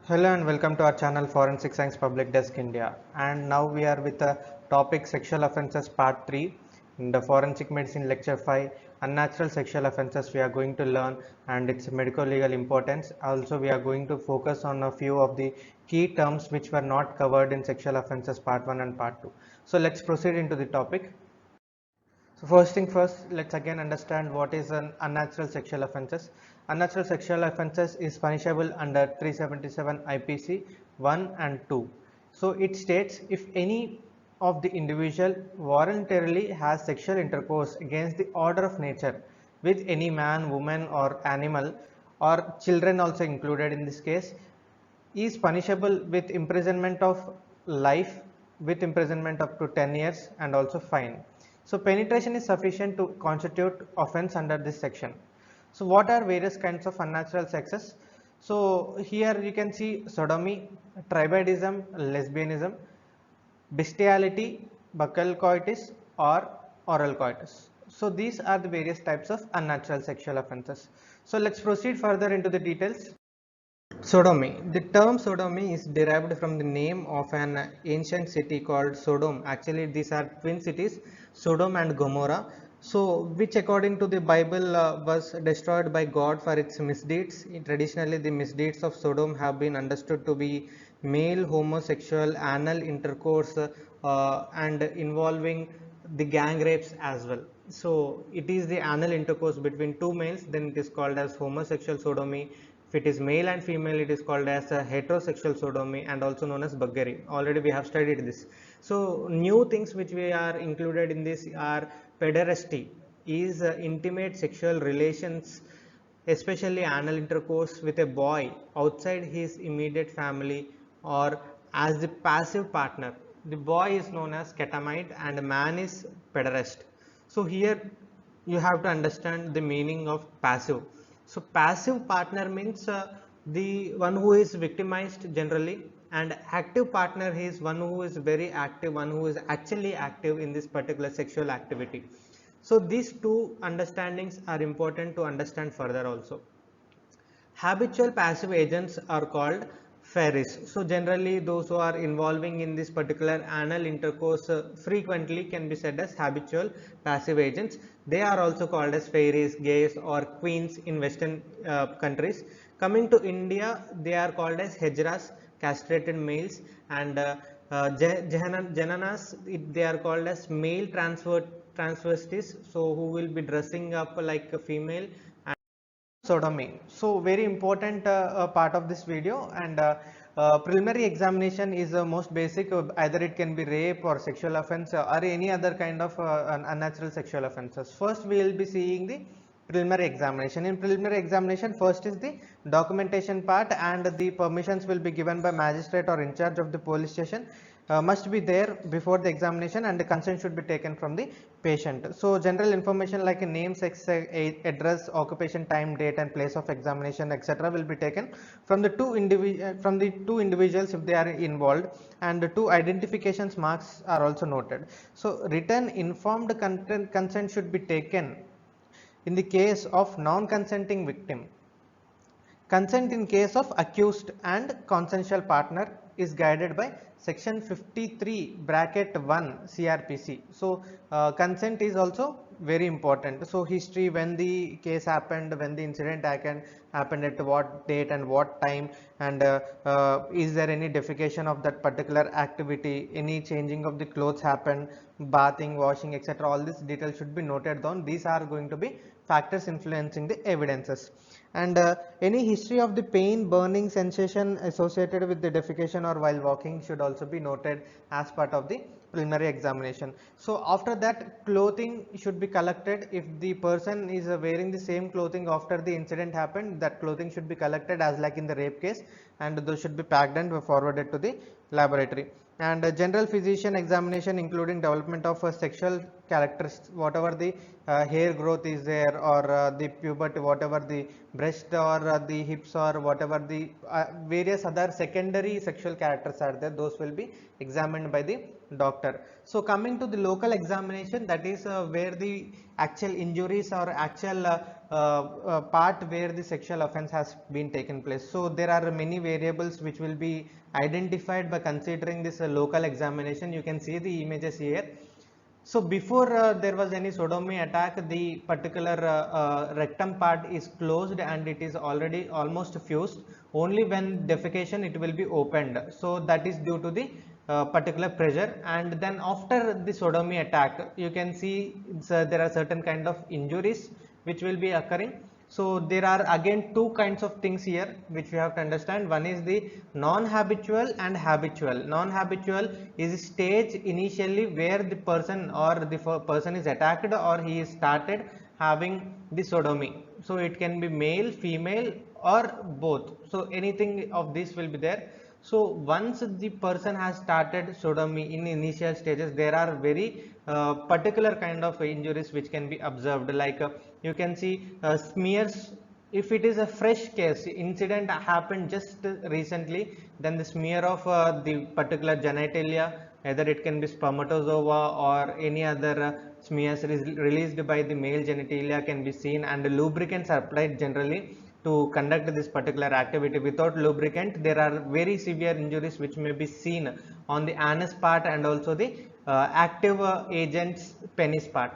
Hello and welcome to our channel Forensic Science Public Desk India, and now we are with the topic Sexual Offences Part 3 in the Forensic Medicine Lecture 5 Unnatural Sexual Offences we are going to learn and its medical legal importance. Also we are going to focus on a few of the key terms which were not covered in Sexual Offences Part 1 and Part 2. So let's proceed into the topic. So first thing first, let's again understand what is an unnatural sexual offences. Unnatural sexual offences is punishable under 377 IPC 1 and 2. So it states if any of the individual voluntarily has sexual intercourse against the order of nature with any man, woman or animal or children also included in this case is punishable with imprisonment of life with imprisonment up to 10 years and also fine. So penetration is sufficient to constitute offense under this section. So what are various kinds of unnatural sexes? So here you can see sodomy, tribadism, lesbianism, bestiality, buccal coitus or oral coitus. So these are the various types of unnatural sexual offenses. So let's proceed further into the details. Sodomy. The term sodomy is derived from the name of an ancient city called Sodom. Actually, these are twin cities, Sodom and Gomorrah. So, which according to the Bible was destroyed by God for its misdeeds. Traditionally, the misdeeds of Sodom have been understood to be male homosexual anal intercourse and involving the gang rapes as well. So, it is the anal intercourse between two males, then it is called as homosexual sodomy. If it is male and female, it is called as a heterosexual sodomy and also known as buggery. Already we have studied this. So new things which we are included in this are pederasty, is intimate sexual relations, especially anal intercourse with a boy outside his immediate family or as the passive partner. The boy is known as ketamite and man is pederast. So here you have to understand the meaning of passive. So passive partner means the one who is victimized generally, and active partner is one who is very active, one who is actually active in this particular sexual activity. So these two understandings are important to understand further also. Habitual passive agents are called fairies. So generally those who are involving in this particular anal intercourse frequently can be said as habitual passive agents. They are also called as fairies, gays or queens in western countries. Coming to India, they are called as hejras, castrated males, and jananas, they are called as male transvestites, so who will be dressing up like a female. Sodomy. So very important part of this video, and preliminary examination is most basic. Either it can be rape or sexual offense or any other kind of unnatural sexual offenses. First we will be seeing the preliminary examination. In preliminary examination, first is the documentation part, and the permissions will be given by magistrate or in charge of the police station. Must be there before the examination, and the consent should be taken from the patient. So general information like a name, sex, address, occupation, time, date and place of examination, etc. will be taken from the two individuals if they are involved, and the two identifications marks are also noted. So written informed consent should be taken in the case of non-consenting victim. Consent in case of accused and consensual partner is guided by section 53 bracket 1 CRPC. So consent is also very important. So history, when the case happened, when the incident happened at what date and what time, and is there any defecation of that particular activity, any changing of the clothes happened, bathing, washing, etc. All these details should be noted down. These are going to be factors influencing the evidences. And any history of the pain, burning sensation associated with the defecation or while walking should also be noted as part of the preliminary examination. So after that, clothing should be collected. If the person is wearing the same clothing after the incident happened, that clothing should be collected as like in the rape case, and those should be packed and forwarded to the laboratory. And general physician examination including development of sexual characteristics, whatever the hair growth is there, or the puberty, whatever the breast or the hips or whatever the various other secondary sexual characters are there, those will be examined by the doctor. So coming to the local examination, that is where the actual injuries or actual part where the sexual offense has been taken place. So there are many variables which will be identified by considering this local examination. You can see the images here. So before there was any sodomy attack, the particular rectum part is closed and it is already almost fused. Only when defecation it will be opened. So that is due to the particular pressure. And then after the sodomy attack, you can see there are certain kind of injuries which will be occurring. So there are again two kinds of things here which we have to understand. One is the non-habitual and habitual. Non-habitual is a stage initially where the person or the person is attacked or he is started having the sodomy. So it can be male, female or both. So anything of this will be there. So once the person has started sodomy in initial stages, there are very particular kind of injuries which can be observed, like you can see smears. If it is a fresh case, incident happened just recently, then the smear of the particular genitalia, either it can be spermatozoa or any other smears released by the male genitalia can be seen, and lubricants are applied generally to conduct this particular activity. Without lubricant, there are very severe injuries which may be seen on the anus part and also the active agents penis part.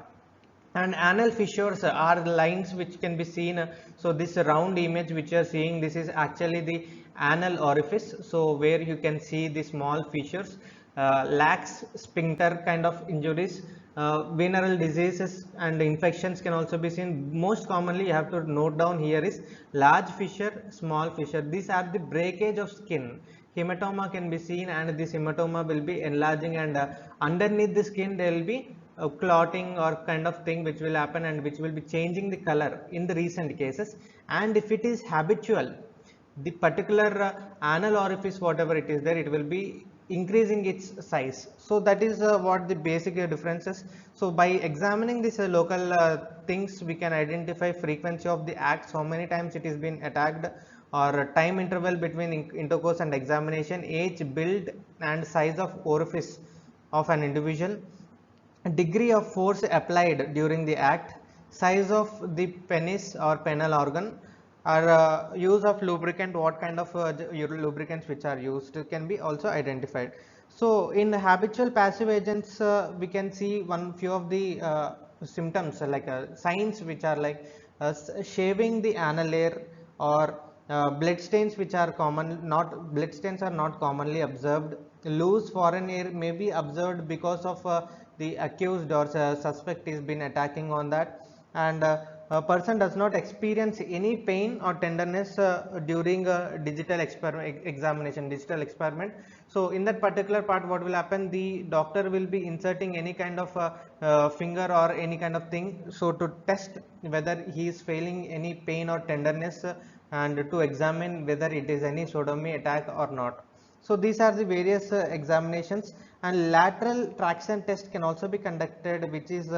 And anal fissures are lines which can be seen. So this round image which you are seeing, this is actually the anal orifice. So where you can see the small fissures, lax sphincter kind of injuries, venereal diseases and infections can also be seen. Most commonly you have to note down here is large fissure, small fissure. These are the breakage of skin. Hematoma can be seen, and this hematoma will be enlarging, and underneath the skin there will be clotting or kind of thing which will happen and which will be changing the color in the recent cases. And if it is habitual, the particular anal orifice whatever it is there, it will be increasing its size. So that is what the basic differences. So by examining this local things, we can identify frequency of the acts, how many times it is been attacked, or time interval between intercourse and examination, age, build and size of orifice of an individual, degree of force applied during the act, size of the penis or penile organ, or use of lubricant, what kind of lubricants which are used can be also identified. So in habitual passive agents, we can see one few of the symptoms like signs which are like shaving the anal layer, or blood stains which are common, not blood stains are not commonly observed. Loose foreign air may be observed because of the accused or suspect is been attacking on that, and a person does not experience any pain or tenderness during digital examination, digital experiment. So in that particular part, what will happen, the doctor will be inserting any kind of finger or any kind of thing, so to test whether he is feeling any pain or tenderness, and to examine whether it is any sodomy attack or not. So these are the various examinations. And lateral traction test can also be conducted, which is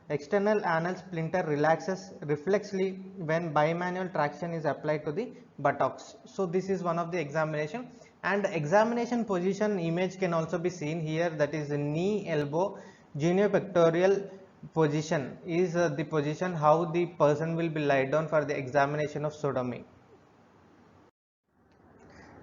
external anal splinter relaxes reflexly when bimanual traction is applied to the buttocks. So this is one of the examination. And examination position image can also be seen here, that is knee, elbow, genitopectoral position is the position how the person will be lied down for the examination of sodomy.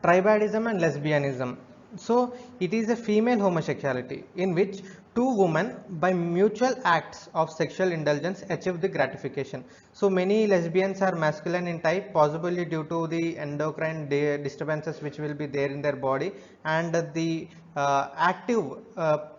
Tribadism and lesbianism. So it is a female homosexuality in which two women by mutual acts of sexual indulgence achieve the gratification. So many lesbians are masculine in type, possibly due to the endocrine disturbances which will be there in their body, and the active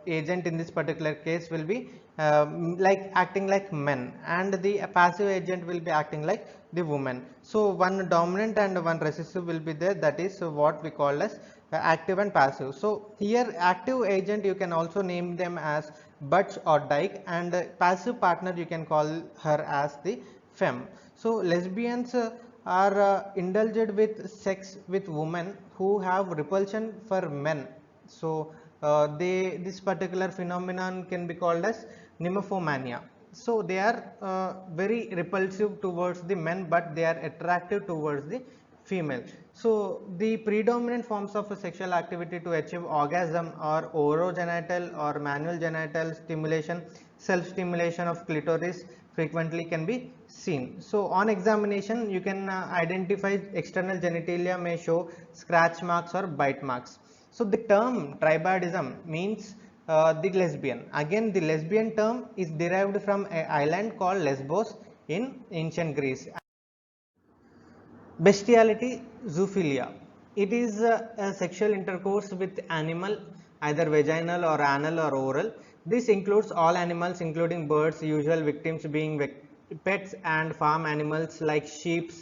agent in this particular case will be like acting like men, and the passive agent will be acting like the woman. So one dominant and one recessive will be there, that is what we call as active and passive. So here active agent you can also name them as butch or dyke, and passive partner you can call her as the femme. So lesbians are indulged with sex with women who have repulsion for men. So this particular phenomenon can be called as nymphomania. So they are very repulsive towards the men, but they are attractive towards the female. So the predominant forms of sexual activity to achieve orgasm or orogenital or manual genital stimulation, self-stimulation of clitoris frequently can be seen. So on examination, you can identify external genitalia may show scratch marks or bite marks. So the term tribadism means the lesbian. Again, the lesbian term is derived from an island called Lesbos in ancient Greece. Bestiality, zoophilia. It is a sexual intercourse with animal, either vaginal or anal or oral. This includes all animals including birds, usual victims being pets and farm animals like sheep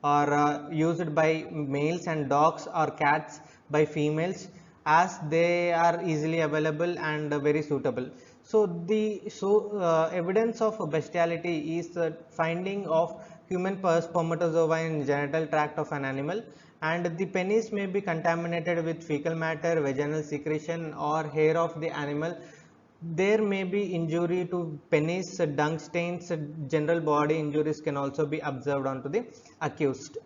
are used by males and dogs or cats by females as they are easily available and very suitable. So the evidence of bestiality is finding of human spermatozoa in genital tract of an animal, and the penis may be contaminated with fecal matter, vaginal secretion or hair of the animal. There may be injury to penis, dung stains, general body injuries can also be observed onto the accused.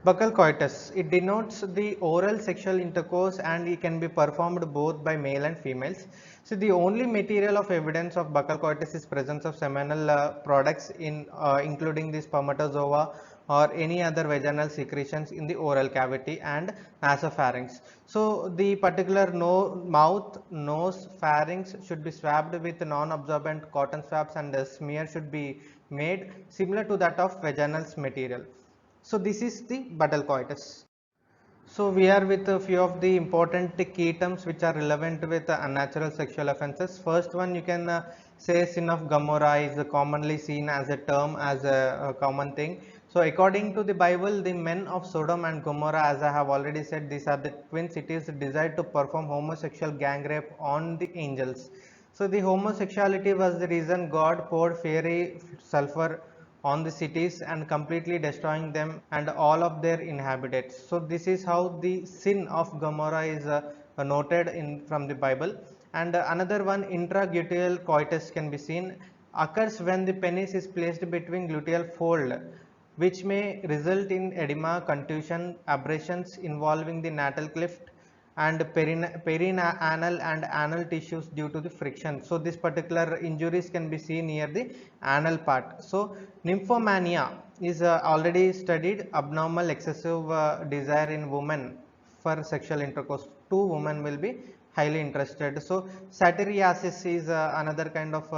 Buccal coitus. It denotes the oral sexual intercourse and it can be performed both by male and females. So the only material of evidence of buccal coitus is presence of seminal products in including the spermatozoa or any other vaginal secretions in the oral cavity and nasopharynx. So the particular mouth, nose, pharynx should be swabbed with non-absorbent cotton swabs and a smear should be made similar to that of vaginal material. So this is the buccal coitus. So we are with a few of the important key terms which are relevant with unnatural sexual offences. First one, you can say sin of Gomorrah is commonly seen as a term, as a common thing. So according to the Bible, the men of Sodom and Gomorrah, as I have already said, these are the twins. It is desired to perform homosexual gang rape on the angels. So the homosexuality was the reason God poured fiery sulfur on the cities and completely destroying them and all of their inhabitants. So this is how the sin of Gomorrah is noted in from the Bible. And another one, intragluteal coitus can be seen, occurs when the penis is placed between gluteal fold, which may result in edema, contusion, abrasions involving the natal cleft and perianal and anal tissues due to the friction. So this particular injuries can be seen near the anal part. So nymphomania is already studied, abnormal excessive desire in women for sexual intercourse. Two women will be highly interested. So satyriasis is another kind of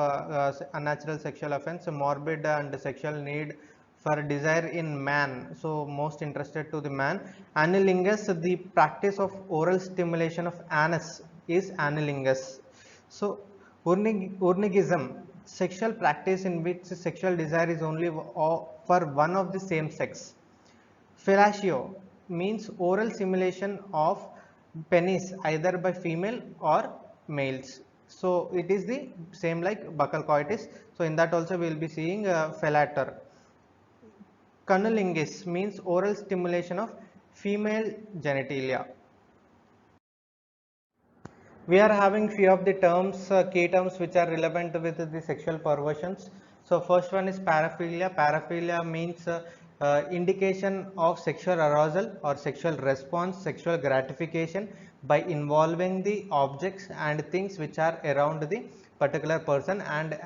unnatural sexual offense, morbid and sexual need for desire in man, so most interested to the man. Anilingus, the practice of oral stimulation of anus is anilingus. So urnigism, sexual practice in which sexual desire is only for one of the same sex. Fellatio means oral simulation of penis either by female or males. So it is the same like buccal coitus. So in that also we will be seeing fellator. Cunnilingus means oral stimulation of female genitalia. We are having few of the terms, key terms which are relevant with the sexual perversions. So first one is paraphilia. Paraphilia means indication of sexual arousal or sexual response, sexual gratification by involving the objects and things which are around the particular person, and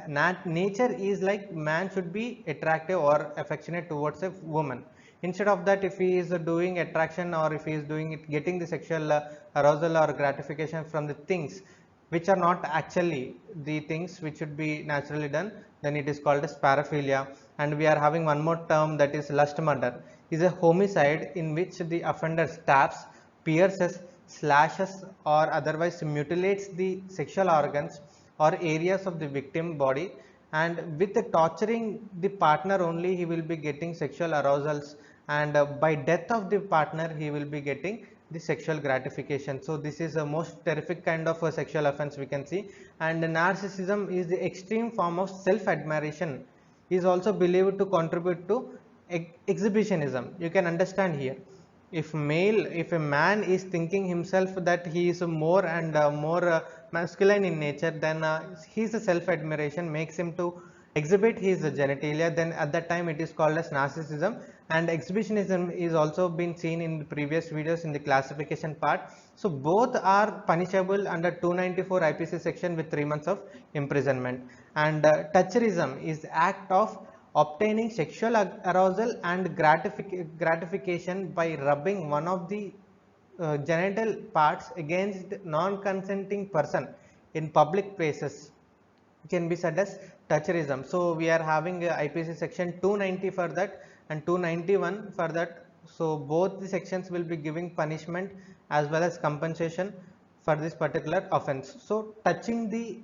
nature is like man should be attractive or affectionate towards a woman. Instead of that, if he is doing attraction or if he is doing it, getting the sexual arousal or gratification from the things which are not actually the things which should be naturally done, then it is called as paraphilia. And we are having one more term, that is lust murder. Is a homicide in which the offender stabs, pierces, slashes or otherwise mutilates the sexual organs or areas of the victim body, and with the torturing the partner only he will be getting sexual arousals, and by death of the partner he will be getting the sexual gratification. So this is a most terrific kind of a sexual offense we can see. And narcissism is the extreme form of self admiration, is also believed to contribute to exhibitionism. You can understand here, if a man is thinking himself that he is more and more masculine in nature, then his self admiration makes him to exhibit his genitalia, then at that time it is called as narcissism. and exhibitionism is also been seen in the previous videos in the classification part. So both are punishable under 294 IPC section with 3 months of imprisonment. And toucherism is act of obtaining sexual arousal and gratification by rubbing one of the genital parts against non-consenting person in public places can be said as toucherism. So we are having IPC section 290 for that and 291 for that. So both the sections will be giving punishment as well as compensation for this particular offense. So touching the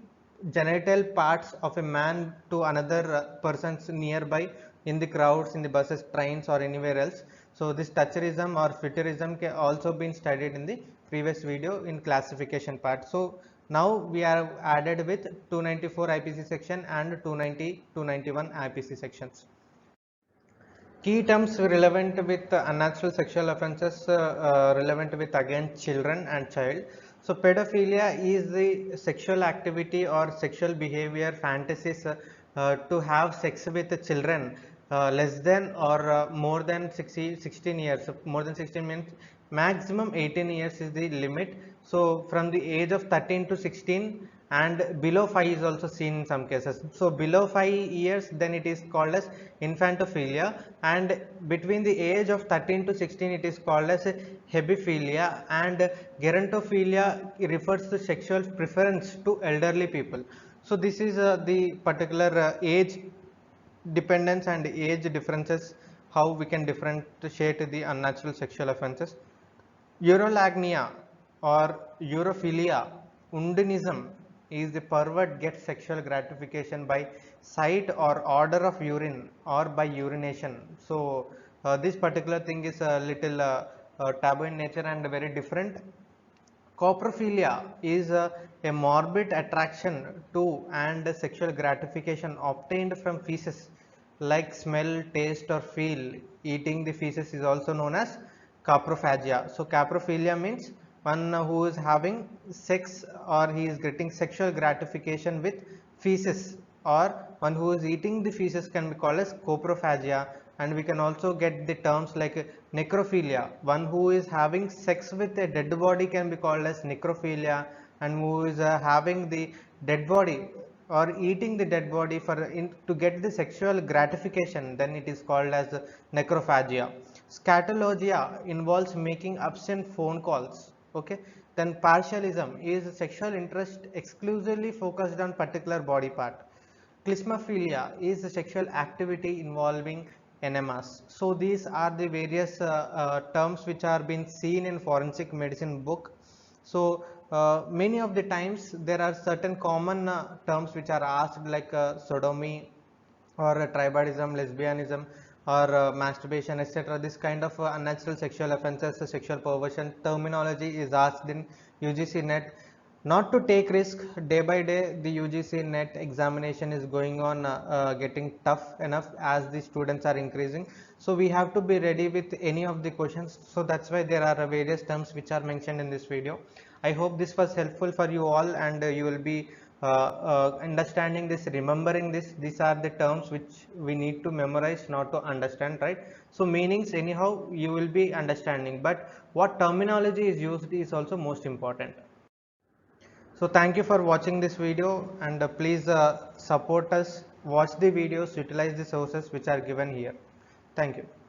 genital parts of a man to another persons nearby in the crowds, in the buses, trains or anywhere else. So this toucherism or fetishism can also been studied in the previous video in classification part. So now we are added with 294 IPC section and 290, 291 IPC sections. Key terms relevant with unnatural sexual offences relevant with again children and child. So pedophilia is the sexual activity or sexual behavior fantasies to have sex with the children less than or more than 16 years. More than 16 means maximum 18 years is the limit. So from the age of 13 to 16 and below 5 is also seen in some cases. So below 5 years then it is called as infantophilia, and between the age of 13 to 16 it is called as hebephilia, and gerontophilia refers to sexual preference to elderly people. So this is the particular age dependence and age differences, how we can differentiate the unnatural sexual offences. Urolagnia or urophilia, undinism, is the pervert gets sexual gratification by sight or odor of urine or by urination. So this particular thing is a little taboo in nature and very different. Coprophilia is a morbid attraction to and sexual gratification obtained from feces, like smell, taste, or feel. Eating the feces is also known as coprophagia. So, coprophilia means one who is having sex or he is getting sexual gratification with feces, or one who is eating the feces can be called as coprophagia. And we can also get the terms like necrophilia. One who is having sex with a dead body can be called as necrophilia, and who is having the dead body or eating the dead body to get the sexual gratification, then it is called as necrophagia. Scatologia involves making obscene phone calls. Okay, then partialism is sexual interest exclusively focused on particular body part. Clismophilia is the sexual activity involving enemas. So these are the various terms which are being seen in forensic medicine book. So many of the times there are certain common terms which are asked, like sodomy or tribalism, lesbianism, or masturbation, etc. This kind of unnatural sexual offences, sexual perversion terminology is asked in UGC net. Not to take risk, day by day the UGC net examination is going on getting tough enough as the students are increasing. So we have to be ready with any of the questions. So that's why there are various terms which are mentioned in this video. I hope this was helpful for you all, and you will be understanding this, remembering this. These are the terms which we need to memorize, not to understand, right? So meanings anyhow you will be understanding, but what terminology is used is also most important. So thank you for watching this video, and please support us, watch the videos, utilize the sources which are given here. Thank you.